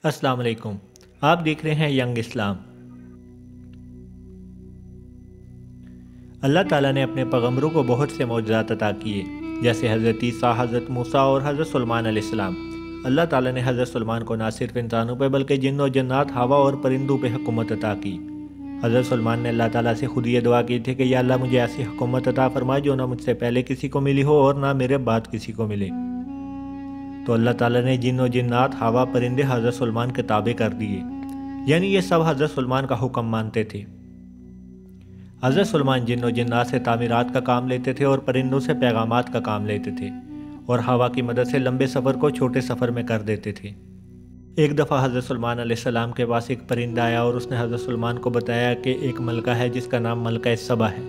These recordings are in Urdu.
السلام علیکم۔ آپ دیکھ رہے ہیں ینگ اسلام۔ اللہ تعالیٰ نے اپنے پیغمبروں کو بہت سے معجزات عطا کیے، جیسے حضرت عیسیٰ، حضرت موسیٰ اور حضرت سلیمان علیہ السلام۔ اللہ تعالیٰ نے حضرت سلیمان کو نہ صرف انسانوں پہ بلکہ جن و جنات، ہوا اور پرندوں پہ حکومت عطا کی۔ حضرت سلیمان نے اللہ تعالیٰ سے خود یہ دعا کی تھی کہ یا اللہ مجھے ایسی حکومت عطا فرما جو نہ مجھ سے پہلے کسی کو ملی ہو اور نہ میرے بعد کسی کو ملے۔ تو اللہ تعالیٰ نے جن و جنات، ہوا، پرندے حضرت سلیمان کے تابع کر دیے، یعنی یہ سب حضرت سلیمان کا حکم مانتے تھے۔ حضرت سلیمان جن و جنات سے تعمیرات کا کام لیتے تھے اور پرندوں سے پیغامات کا کام لیتے تھے، اور ہوا کی مدد سے لمبے سفر کو چھوٹے سفر میں کر دیتے تھے۔ ایک دفعہ حضرت سلیمان علیہ السلام کے پاس ایک پرندہ آیا اور اس نے حضرت سلیمان کو بتایا کہ ایک ملکہ ہے جس کا نام ملکہ سبا ہے۔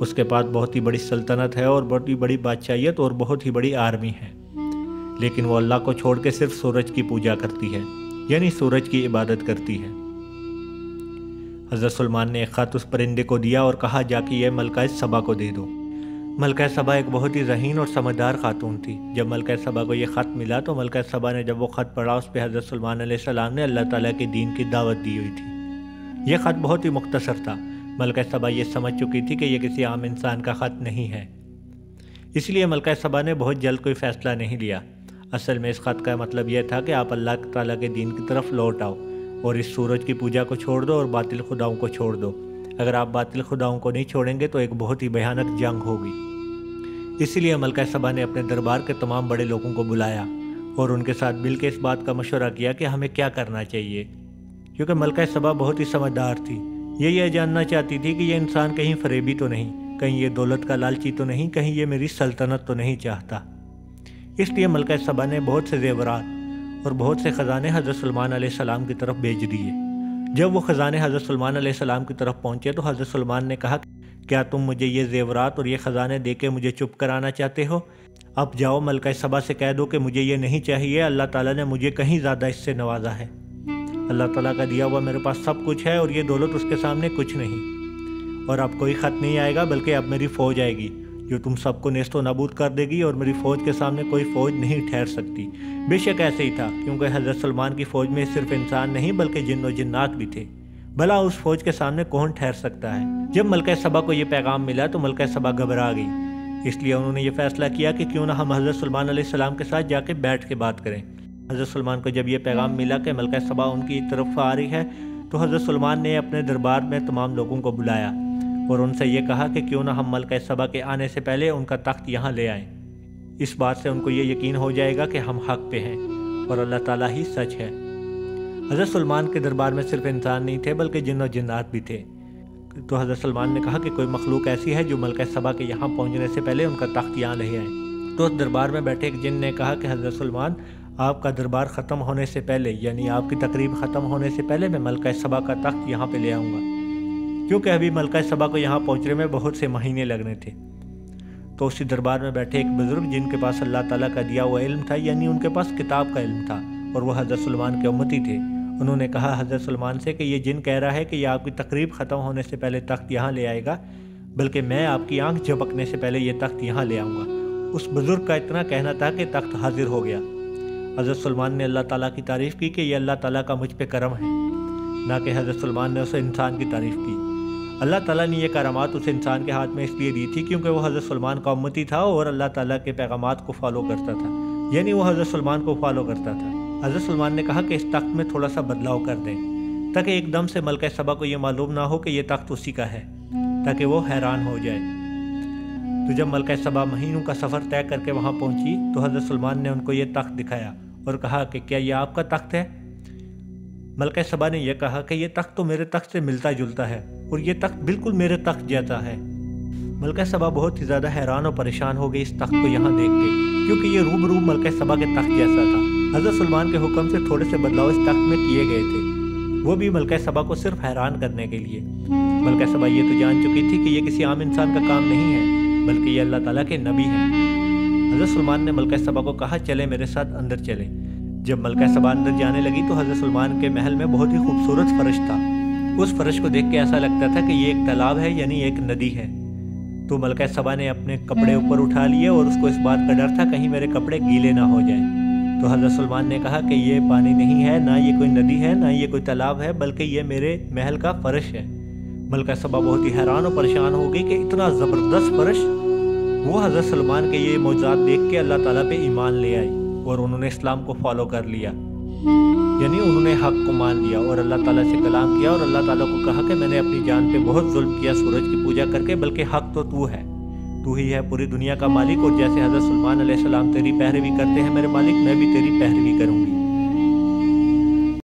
اس کے پاس بہت ہی بڑی سلطنت ہے اور بہت ہی بڑی بادشاہیت اور بہت ہی بڑی آرمی ہے، لیکن وہ اللہ کو چھوڑ کے صرف سورج کی پوجا کرتی ہے، یعنی سورج کی عبادت کرتی ہے۔ حضرت سلیمان نے ایک خط اس پرندے کو دیا اور کہا جا کے یہ ملکہ سبا کو دے دو۔ ملکہ سبا ایک بہت ہی ذہین اور سمجھدار خاتون تھی۔ جب ملکہ سبا کو یہ خط ملا تو ملکہ سبا نے جب وہ خط پڑھا، اس پہ حضرت سلیمان علیہ السلام نے اللہ تعالیٰ کے دین کی دعوت دی ہوئی تھی۔ یہ خط بہت ہی مختصر تھا۔ ملکہ سبا یہ سمجھ چکی تھی کہ یہ کسی عام انسان کا خط نہیں ہے، اس لیے ملکہ سبا نے بہت جلد کوئی فیصلہ نہیں لیا۔ اصل میں اس خط کا مطلب یہ تھا کہ آپ اللہ تعالیٰ کے دین کی طرف لوٹ آؤ اور اس سورج کی پوجا کو چھوڑ دو اور باطل خداؤں کو چھوڑ دو۔ اگر آپ باطل خداؤں کو نہیں چھوڑیں گے تو ایک بہت ہی بھیانک جنگ ہوگی۔ اسی لیے ملکہ سبا نے اپنے دربار کے تمام بڑے لوگوں کو بلایا اور ان کے ساتھ مل کے اس بات کا مشورہ کیا کہ ہمیں کیا کرنا چاہیے، کیونکہ ملکہ سبا بہت ہی سمجھدار تھی۔ یہ جاننا چاہتی تھی کہ یہ انسان کہیں فریبی تو نہیں، کہیں یہ دولت کا لالچی تو نہیں، کہیں یہ میری سلطنت تو نہیں چاہتا۔ اس لیے ملکہ سبا نے بہت سے زیورات اور بہت سے خزانے حضرت سلیمان علیہ السلام کی طرف بھیج دیے۔ جب وہ خزانے حضرت سلیمان علیہ السلام کی طرف پہنچے تو حضرت سلیمان نے کہا کیا تم مجھے یہ زیورات اور یہ خزانے دے کے مجھے چپ کرانا چاہتے ہو؟ اب جاؤ ملکہ سبا سے کہہ دو کہ مجھے یہ نہیں چاہیے، اللہ تعالیٰ نے مجھے کہیں زیادہ اس سے نوازا ہے۔ اللہ تعالیٰ کا دیا ہوا میرے پاس سب کچھ ہے اور یہ دولت اس کے سامنے کچھ نہیں، اور اب کوئی خط نہیں آئے گا بلکہ اب میری فوج آئے گی جو تم سب کو نیست و نابود کر دے گی، اور میری فوج کے سامنے کوئی فوج نہیں ٹھہر سکتی۔ بے شک ایسے ہی تھا، کیونکہ حضرت سلیمان کی فوج میں صرف انسان نہیں بلکہ جن و جنات بھی تھے۔ بھلا اس فوج کے سامنے کون ٹھہر سکتا ہے؟ جب ملکہ سبا کو یہ پیغام ملا تو ملکہ سبا گھبرا گئی، اس لیے انہوں نے یہ فیصلہ کیا کہ کیوں نہ ہم حضرت سلیمان علیہ السلام کے ساتھ جا کے بیٹھ کے بات کریں۔ حضرت سلیمان کو جب یہ پیغام ملا کہ ملکہ سبا ان کی طرف آ رہی ہے تو حضرت سلیمان نے اپنے دربار میں تمام لوگوں کو بلایا اور ان سے یہ کہا کہ کیوں نہ ہم ملکہ سبا کے آنے سے پہلے ان کا تخت یہاں لے آئیں۔ اس بات سے ان کو یہ یقین ہو جائے گا کہ ہم حق پہ ہیں اور اللہ تعالیٰ ہی سچ ہے۔ حضرت سلیمان کے دربار میں صرف انسان نہیں تھے بلکہ جن و جنات بھی تھے، تو حضرت سلیمان نے کہا کہ کوئی مخلوق ایسی ہے جو ملکہ سبا کے یہاں پہنچنے سے پہلے ان کا تخت یہاں لے آئے۔ تو اس دربار میں بیٹھے ایک جن نے کہا کہ حضرت سلیمان، آپ کا دربار ختم ہونے سے پہلے، یعنی آپ کی تقریب ختم ہونے سے پہلے میں ملکہ سبا کا تخت یہاں پہ لے آؤں گا، کیونکہ ابھی ملکہ سبا کو یہاں پہنچنے میں بہت سے مہینے لگنے تھے۔ تو اسی دربار میں بیٹھے ایک بزرگ جن کے پاس اللہ تعالیٰ کا دیا ہوا علم تھا، یعنی ان کے پاس کتاب کا علم تھا، اور وہ حضرت سلیمان کے امتی تھے، انہوں نے کہا حضرت سلیمان سے کہ یہ جن کہہ رہا ہے کہ یہ آپ کی تقریب ختم ہونے سے پہلے تخت یہاں لے آئے گا، بلکہ میں آپ کی آنکھ جھپکنے سے پہلے یہ تخت یہاں لے آؤں گا۔ اس بزرگ کا اتنا کہنا تھا کہ تخت حاضر ہو گیا۔ حضرت سلیمان نے اللہ تعالیٰ کی تعریف کی کہ یہ اللہ تعالیٰ کا مجھ پہ کرم ہے، نہ کہ حضرت سلیمان نے اس انسان کی تعریف کی۔ اللہ تعالیٰ نے یہ کرامات اس انسان کے ہاتھ میں اس لیے دی تھی کیونکہ وہ حضرت سلیمان کا امتی تھا اور اللہ تعالیٰ کے پیغامات کو فالو کرتا تھا، یعنی وہ حضرت سلیمان کو فالو کرتا تھا۔ حضرت سلیمان نے کہا کہ اس تخت میں تھوڑا سا بدلاؤ کر دیں تاکہ ایک دم سے ملکہ سبا کو یہ معلوم نہ ہو کہ یہ تخت اسی کا ہے، تاکہ وہ حیران ہو جائے۔ تو جب ملکہ سبا مہینوں کا سفر طے کر کے وہاں پہنچی تو حضرت سلیمان نے ان کو یہ تخت دکھایا اور کہا کہ کیا یہ آپ کا تخت ہے؟ ملکہ سبا نے یہ کہا کہ یہ تخت تو میرے تخت سے ملتا جلتا ہے اور یہ تخت بالکل میرے تخت جیسا ہے۔ ملکہ سبا بہت ہی زیادہ حیران اور پریشان ہو گئی اس تخت کو یہاں دیکھ کے، کیونکہ یہ روبرو ملکہ سبا کے تخت جیسا تھا۔ حضرت سلیمان کے حکم سے تھوڑے سے بدلاؤ اس تخت میں کیے گئے تھے، وہ بھی ملکہ سبا کو صرف حیران کرنے کے لیے۔ ملکہ سبا یہ تو جان چکی تھی کہ یہ کسی عام انسان کا کام نہیں ہے بلکہ یہ اللہ تعالیٰ کے نبی ہیں۔ حضرت سلیمان نے ملکہ سبا کو کہا چلے میرے ساتھ اندر چلیں۔ جب ملکہ سبا اندر جانے لگی تو حضرت سلیمان کے محل میں بہت ہی خوبصورت فرش تھا۔ اس فرش کو دیکھ کے ایسا لگتا تھا کہ یہ ایک تالاب ہے، یعنی ایک ندی ہے۔ تو ملکہ سبا نے اپنے کپڑے اوپر اٹھا لیے اور اس کو اس بات کا ڈر تھا کہیں میرے کپڑے گیلے نہ ہو جائیں۔ تو حضرت سلمان نے کہا کہ یہ پانی نہیں ہے، نہ یہ کوئی ندی ہے، نہ یہ کوئی تالاب ہے، بلکہ یہ میرے محل کا فرش ہے۔ ملکہ سبا بہت ہی حیران و پریشان ہو گئی کہ اتنا زبردست فرش۔ وہ حضرت سلمان کے یہ معجزات دیکھ کے اللہ تعالیٰ پہ ایمان لے آئی اور انہوں نے اسلام کو فالو کر لیا، یعنی انہوں نے حق کو مان لیا اور اللہ تعالیٰ سے کلام کیا اور اللہ تعالیٰ کو کہا کہ میں نے اپنی جان پہ بہت ظلم کیا سورج کی پوجا کر کے، بلکہ حق تو ہے، تو ہی ہے پوری دنیا کا مالک، اور جیسے حضرت سلمان علیہ السلام تیری پیروی کرتے ہیں میرے مالک، میں بھی تیری پیروی کروں گی۔